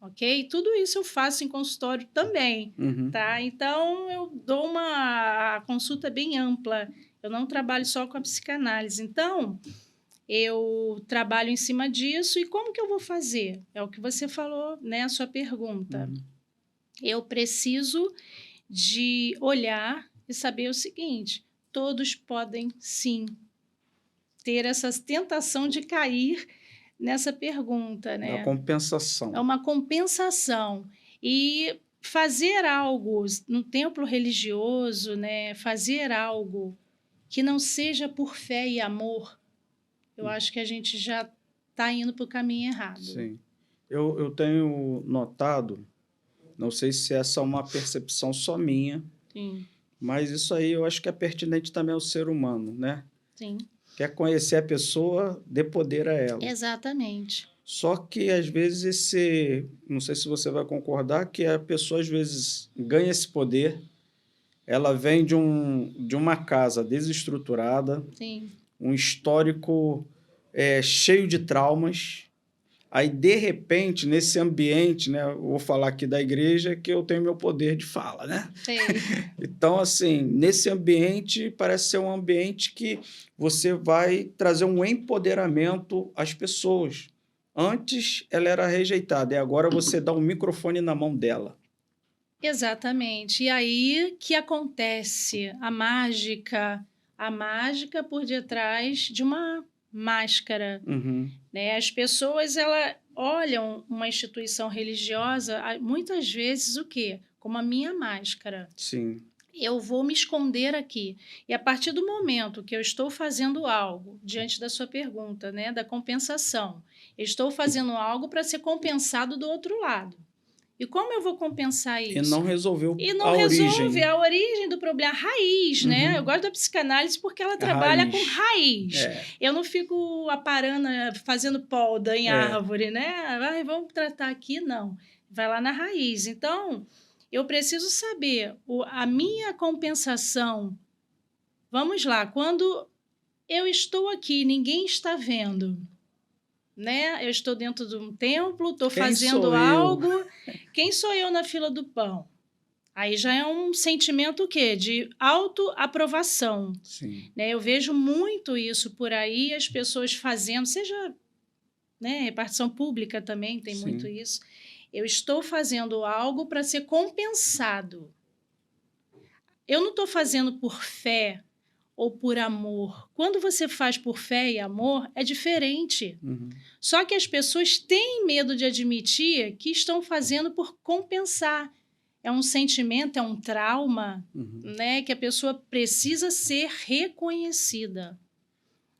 Speaker 2: Ok? Tudo isso eu faço em consultório também, tá? Então, eu dou uma consulta bem ampla. Eu não trabalho só com a psicanálise. Então, eu trabalho em cima disso. E como que eu vou fazer? É o que você falou, né? A sua pergunta. Eu preciso de olhar e saber o seguinte: todos podem, sim, ter essa tentação de cair nessa pergunta, né?
Speaker 1: Da compensação.
Speaker 2: É uma compensação. E fazer algo no templo religioso, né? Fazer algo que não seja por fé e amor, eu acho que a gente já está indo para o caminho errado.
Speaker 1: Sim. Eu tenho notado, não sei se essa é uma percepção só minha,
Speaker 2: Sim.
Speaker 1: mas isso aí eu acho que é pertinente também ao ser humano, né?
Speaker 2: Sim.
Speaker 1: Quer conhecer a pessoa, dê poder a ela.
Speaker 2: Exatamente.
Speaker 1: Só que, às vezes, não sei se você vai concordar, que a pessoa, às vezes, ganha esse poder, ela vem de uma casa desestruturada,
Speaker 2: Sim.
Speaker 1: um histórico cheio de traumas. Aí, de repente, nesse ambiente, né, eu vou falar aqui da igreja, que eu tenho meu poder de fala, né?
Speaker 2: Sim.
Speaker 1: Então, assim, nesse ambiente, parece ser um ambiente que você vai trazer um empoderamento às pessoas. Antes, ela era rejeitada, e agora você dá um microfone na mão dela.
Speaker 2: Exatamente. E aí que acontece a mágica por detrás de uma máscara. Né? As pessoas olham uma instituição religiosa, muitas vezes, o quê? Como a minha máscara.
Speaker 1: Sim.
Speaker 2: Eu vou me esconder aqui. E a partir do momento que eu estou fazendo algo, diante da sua pergunta, né, da compensação, eu estou fazendo algo para ser compensado do outro lado. E como eu vou compensar isso?
Speaker 1: E não resolveu
Speaker 2: a origem do problema, a raiz, né? Eu gosto da psicanálise porque ela trabalha com raiz. Eu não fico aparando, fazendo poda em árvore, né? Vamos tratar aqui, não. Vai lá na raiz. Então, eu preciso saber a minha compensação. Vamos lá, quando eu estou aqui, ninguém está vendo, né? Eu estou dentro de um templo, estou fazendo algo. Quem sou eu na fila do pão? Aí já é um sentimento o quê? De autoaprovação.
Speaker 1: Sim.
Speaker 2: Né? Eu vejo muito isso por aí, as pessoas fazendo, seja, né, repartição pública também tem muito isso. Eu estou fazendo algo para ser compensado. Eu não estou fazendo por fé ou por amor. Quando você faz por fé e amor, é diferente. Só que as pessoas têm medo de admitir que estão fazendo por compensar. É um sentimento, é um trauma, né, que a pessoa precisa ser reconhecida.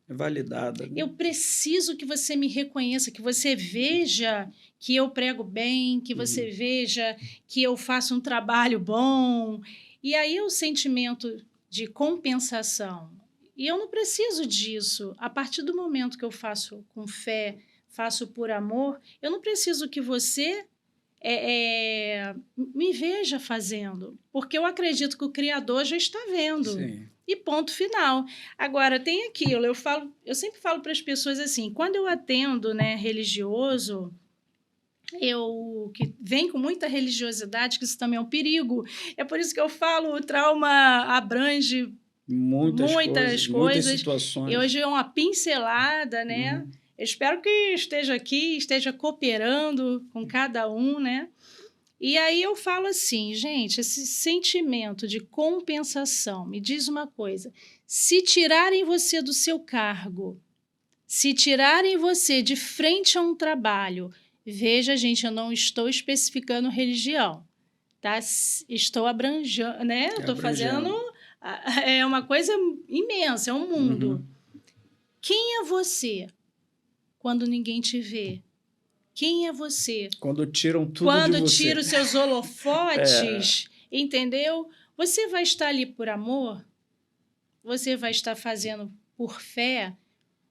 Speaker 1: É validada. Né?
Speaker 2: Eu preciso que você me reconheça, que você veja que eu prego bem, que você veja que eu faço um trabalho bom. E aí o sentimento de compensação. E eu não preciso disso. A partir do momento que eu faço com fé, faço por amor, eu não preciso que você me veja fazendo, porque eu acredito que o Criador já está vendo.
Speaker 1: Sim.
Speaker 2: E ponto final. Agora, tem aquilo, eu sempre falo para as pessoas assim, quando eu atendo, né, religioso, que vem com muita religiosidade, que isso também é um perigo. É por isso que eu falo, o trauma abrange muitas coisas.
Speaker 1: Muitas situações.
Speaker 2: E hoje é uma pincelada, né? Eu espero que esteja aqui, esteja cooperando com cada um, né? E aí eu falo assim, gente, esse sentimento de compensação, me diz uma coisa, se tirarem você do seu cargo, se tirarem você de frente a um trabalho, veja, gente, eu não estou especificando religião, tá? Estou abrangendo, né? Estou fazendo... É uma coisa imensa, é um mundo. Quem é você quando ninguém te vê? Quem é você?
Speaker 1: Quando tiram tudo de você.
Speaker 2: Quando tiram os seus holofotes, entendeu? Você vai estar ali por amor? Você vai estar fazendo por fé?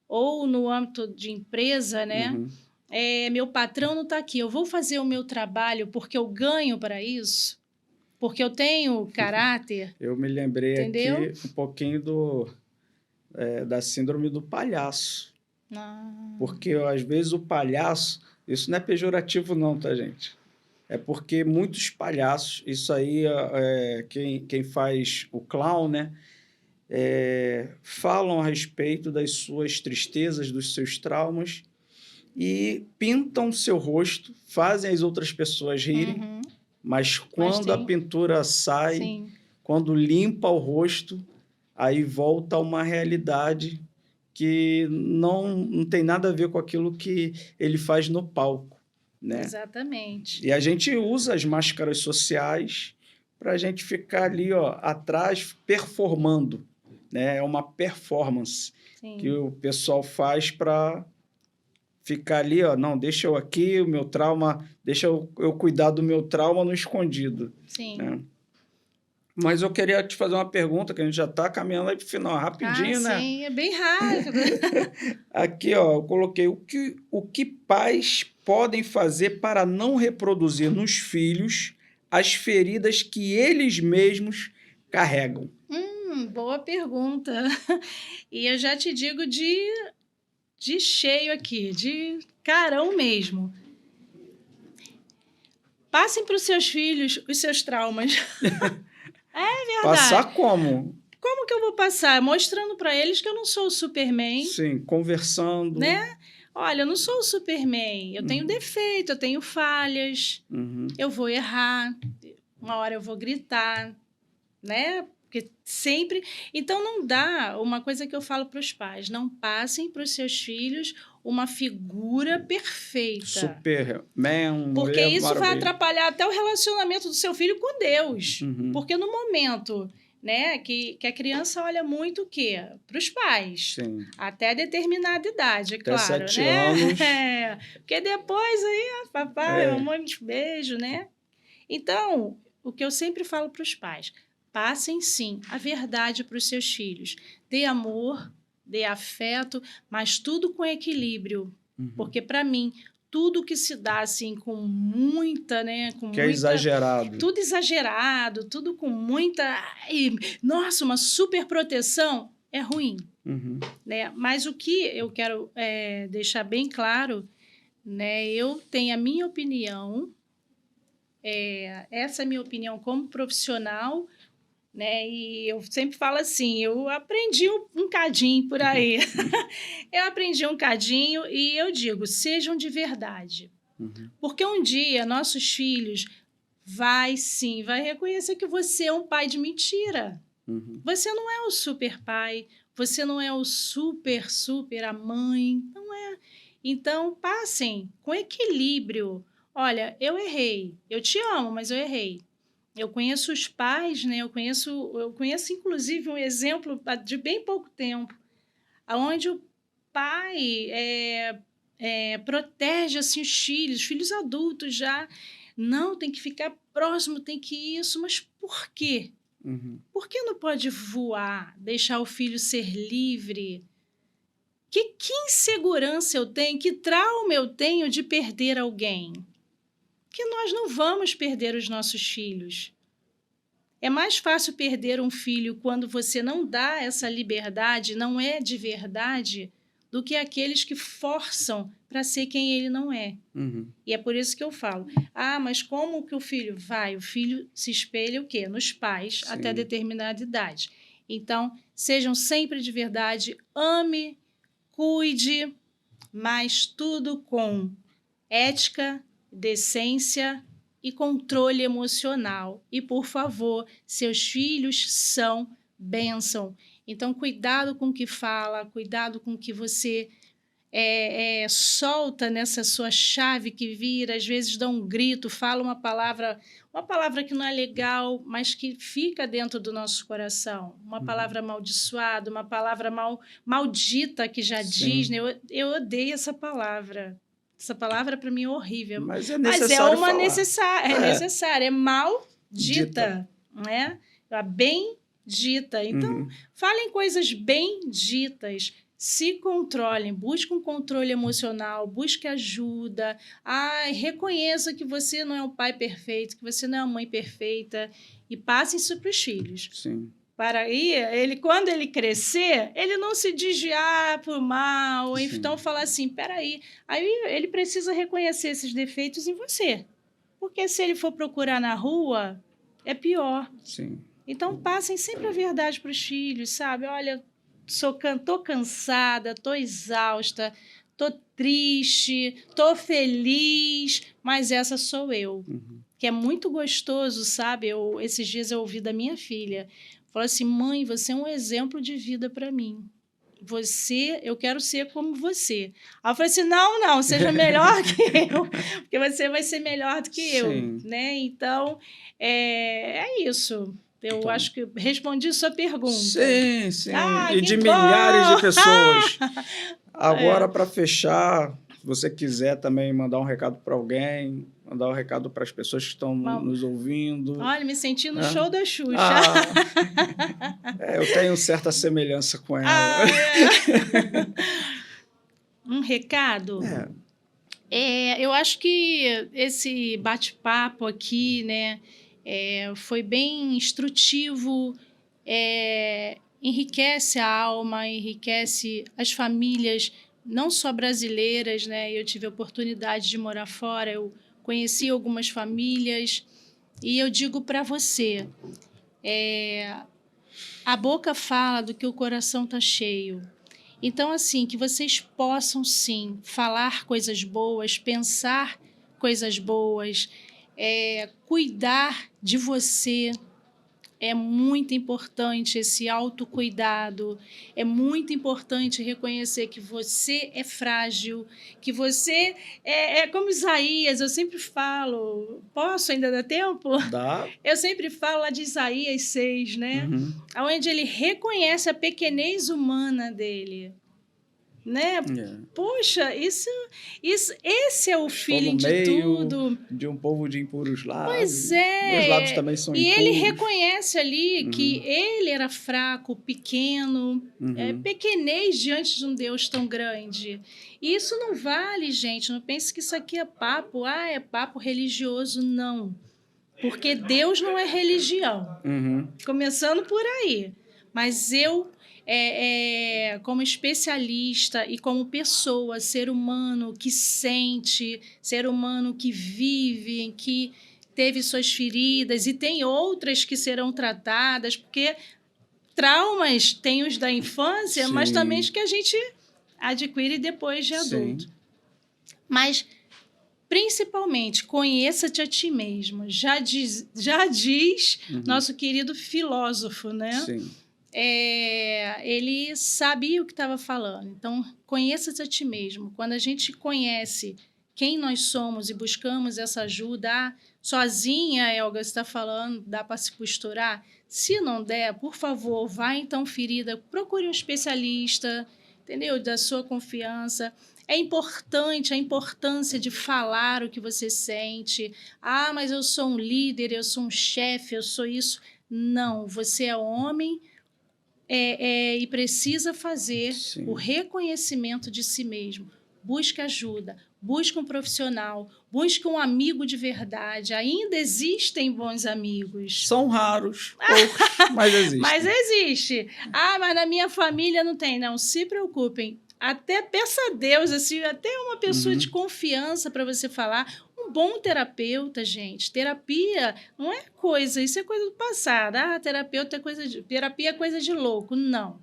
Speaker 2: Ou no âmbito de empresa, né? Meu patrão não está aqui, eu vou fazer o meu trabalho porque eu ganho para isso? Porque eu tenho caráter?
Speaker 1: Eu me lembrei
Speaker 2: entendeu?
Speaker 1: Aqui um pouquinho da síndrome do palhaço. Porque, às vezes, o palhaço... Isso não é pejorativo não, tá, gente? É porque muitos palhaços... Isso aí, quem faz o clown, né? Falam a respeito das suas tristezas, dos seus traumas e pintam o seu rosto, fazem as outras pessoas rirem, mas quando a pintura sai, quando limpa o rosto, aí volta a uma realidade que não tem nada a ver com aquilo que ele faz no palco, né?
Speaker 2: Exatamente.
Speaker 1: E a gente usa as máscaras sociais para a gente ficar ali, ó, atrás, performando, né? É uma performance que o pessoal faz para ficar ali, ó, não, deixa eu aqui, o meu trauma, deixa eu cuidar do meu trauma no escondido. Né? Mas eu queria te fazer uma pergunta, que a gente já está caminhando aí para o final, rapidinho, né?
Speaker 2: Sim, é bem rápido.
Speaker 1: Aqui, ó, eu coloquei o que pais podem fazer para não reproduzir nos filhos as feridas que eles mesmos carregam.
Speaker 2: Boa pergunta. E eu já te digo de cheio aqui, de carão mesmo. Passem para os seus filhos os seus traumas. É verdade.
Speaker 1: Passar como?
Speaker 2: Como que eu vou passar? Mostrando para eles que eu não sou o Superman.
Speaker 1: Sim, conversando.
Speaker 2: Né? Olha, eu não sou o Superman. Eu tenho defeito, eu tenho falhas. Eu vou errar. Uma hora eu vou gritar. Né? Porque sempre... Então, não dá... Uma coisa que eu falo para os pais. Não passem para os seus filhos uma figura perfeita.
Speaker 1: Superman.
Speaker 2: Porque isso vai atrapalhar até o relacionamento do seu filho com Deus. Porque no momento, né, que a criança olha muito o quê? Para os pais.
Speaker 1: Sim.
Speaker 2: Até determinada idade, é
Speaker 1: até
Speaker 2: claro.
Speaker 1: 7
Speaker 2: né?
Speaker 1: anos.
Speaker 2: Porque depois aí, papai, mamãe, beijo, né? Então, o que eu sempre falo para os pais, passem sim a verdade para os seus filhos. Dê amor, dê afeto, mas tudo com equilíbrio. Porque, para mim, tudo que se dá assim com muita, né?
Speaker 1: É exagerado.
Speaker 2: Tudo exagerado, tudo com muita... Nossa, uma super proteção é ruim. Né? Mas o que eu quero deixar bem claro, né? Eu tenho a minha opinião, essa é a minha opinião como profissional, né? E eu sempre falo assim, eu aprendi um cadinho por aí. Eu aprendi um cadinho e eu digo, sejam de verdade. Porque um dia nossos filhos vai reconhecer que você é um pai de mentira. Você não é o super pai, você não é o super a mãe, não é. Então, passem com equilíbrio. Olha, eu errei, eu te amo, mas eu errei. Eu conheço os pais, né? Eu conheço inclusive um exemplo de bem pouco tempo, onde o pai protege assim os filhos adultos já. Não, tem que ficar próximo, tem que isso, mas por quê? Por que não pode voar, deixar o filho ser livre? Que insegurança eu tenho, que trauma eu tenho de perder alguém? Que nós não vamos perder os nossos filhos. É mais fácil perder um filho quando você não dá essa liberdade, não é de verdade, do que aqueles que forçam para ser quem ele não é. E é por isso que eu falo, mas como que o filho vai? O filho se espelha o quê? Nos pais,
Speaker 1: Sim.
Speaker 2: até determinada idade. Então, sejam sempre de verdade, ame, cuide, mas tudo com ética, decência e controle emocional. E, por favor, seus filhos são bênção. Então, cuidado com o que fala, cuidado com o que você solta nessa sua chave que vira, às vezes dá um grito, fala uma palavra que não é legal, mas que fica dentro do nosso coração. Uma palavra amaldiçoada, uma palavra maldita que já diz, né? Eu odeio essa palavra. Essa palavra, para mim, é horrível.
Speaker 1: Mas é necessário falar.
Speaker 2: Necessária. É maldita, né? A bendita. Então, falem coisas benditas. Se controlem, busque um controle emocional, busque ajuda. Reconheça que você não é um pai perfeito, que você não é uma mãe perfeita. E passe isso para os filhos.
Speaker 1: Sim.
Speaker 2: Para aí, quando ele crescer, ele não se desviar por mal, ou então falar assim, peraí. Aí ele precisa reconhecer esses defeitos em você. Porque se ele for procurar na rua, é pior.
Speaker 1: Sim.
Speaker 2: Então, passem sempre a verdade para os filhos, sabe? Olha, tô cansada, tô exausta, tô triste, tô feliz, mas essa sou eu. Que é muito gostoso, sabe? Esses dias eu ouvi da minha filha. Falou assim, mãe, você é um exemplo de vida para mim. Eu quero ser como você. Aí eu falei assim, não, seja melhor que eu, porque você vai ser melhor do que eu, né? Então, é isso. Eu acho que respondi sua pergunta.
Speaker 1: Sim. E de milhares de pessoas. Agora, para fechar, se você quiser também mandar um recado para alguém, mandar um recado para as pessoas que estão nos ouvindo.
Speaker 2: Olha, me senti no show da Xuxa.
Speaker 1: Eu tenho certa semelhança com ela.
Speaker 2: Um recado? Eu acho que esse bate-papo aqui, né, foi bem instrutivo, enriquece a alma, enriquece as famílias, não só brasileiras, né? Eu tive a oportunidade de morar fora, eu conheci algumas famílias e eu digo para você, a boca fala do que o coração está cheio. Então, assim, que vocês possam, sim, falar coisas boas, pensar coisas boas, cuidar de você. É muito importante esse autocuidado, é muito importante reconhecer que você é frágil, que você é como Isaías, eu sempre falo, posso ainda dar tempo?
Speaker 1: Dá.
Speaker 2: Eu sempre falo lá de Isaías 6, né? Onde ele reconhece a pequenez humana dele. Né? Poxa, esse é o feeling de tudo.
Speaker 1: De um povo de impuros lábios.
Speaker 2: Pois é.
Speaker 1: Meus lábios também são impuros.
Speaker 2: E ele reconhece ali que ele era fraco, pequeno, pequenez diante de um Deus tão grande. E isso não vale, gente. Não pense que isso aqui é papo. É papo religioso, não. Porque Deus não é religião. Começando por aí. Mas eu... como especialista e como pessoa, ser humano que sente, ser humano que vive, que teve suas feridas e tem outras que serão tratadas, porque traumas tem os da infância, mas também os que a gente adquire depois de adulto. Mas Principalmente, conheça-te a ti mesmo. Já diz nosso querido filósofo, né?
Speaker 1: Sim.
Speaker 2: Ele sabia o que estava falando. Então, conheça-te a ti mesmo. Quando a gente conhece quem nós somos e buscamos essa ajuda, sozinha, Elga, você está falando, dá para se costurar? Se não der, por favor, vá então ferida, procure um especialista, entendeu? Da sua confiança. É importante a importância de falar o que você sente. Ah, mas eu sou um líder, eu sou um chefe, eu sou isso. Não, você é homem e precisa fazer
Speaker 1: Sim.
Speaker 2: o reconhecimento de si mesmo. Busque ajuda, busque um profissional, busque um amigo de verdade. Ainda existem bons amigos.
Speaker 1: São raros, poucos, mas existem.
Speaker 2: Mas existe. Ah, mas na minha família não tem. Não, se preocupem. Até peça a Deus, assim, até uma pessoa de confiança para você falar. Um bom terapeuta, gente. Terapia não é coisa, isso é coisa do passado. Ah, terapia é coisa de louco. Não.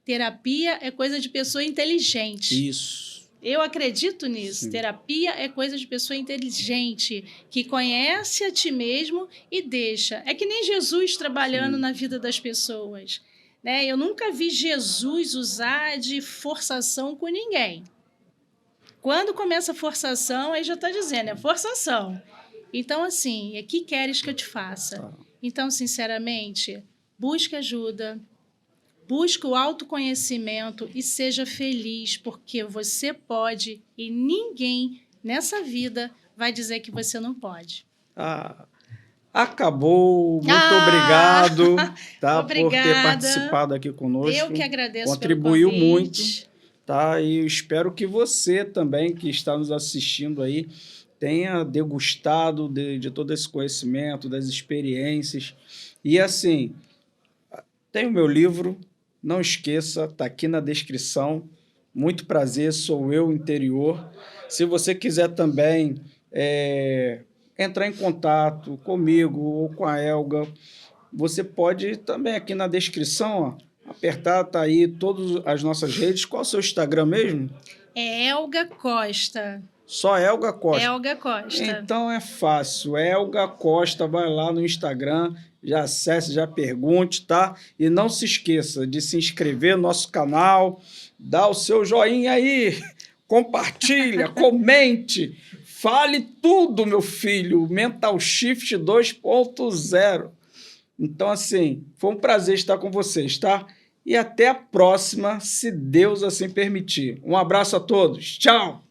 Speaker 2: Terapia é coisa de pessoa inteligente.
Speaker 1: Isso.
Speaker 2: Eu acredito nisso.
Speaker 1: Sim.
Speaker 2: Terapia é coisa de pessoa inteligente, que conhece a ti mesmo e deixa. É que nem Jesus trabalhando na vida das pessoas. Né? Eu nunca vi Jesus usar de forçação com ninguém. Quando começa a forçação, aí já está dizendo, é forçação. Então, assim, o que queres que eu te faça? Então, sinceramente, busque ajuda, busque o autoconhecimento e seja feliz, porque você pode e ninguém nessa vida vai dizer que você não pode.
Speaker 1: Acabou. Muito obrigado, tá, por ter
Speaker 2: Obrigada.
Speaker 1: participado aqui conosco.
Speaker 2: Eu que agradeço
Speaker 1: Contribuiu
Speaker 2: pelo convite.
Speaker 1: muito. Tá? E eu espero que você também, que está nos assistindo aí, tenha degustado de todo esse conhecimento, das experiências. E assim, tem o meu livro, não esqueça, está aqui na descrição. Muito prazer, sou eu, Interior. Se você quiser também entrar em contato comigo ou com a Elga, você pode também aqui na descrição, apertar, tá aí todas as nossas redes. Qual é o seu Instagram mesmo?
Speaker 2: É Elga Costa.
Speaker 1: Só Elga Costa?
Speaker 2: Elga Costa.
Speaker 1: Então é fácil, Elga Costa, vai lá no Instagram, já acesse, já pergunte, tá? E não se esqueça de se inscrever no nosso canal, dá o seu joinha aí, compartilha, comente, fale tudo, meu filho, Mental Shift 2.0. Então, assim, foi um prazer estar com vocês, tá? E até a próxima, se Deus assim permitir. Um abraço a todos. Tchau!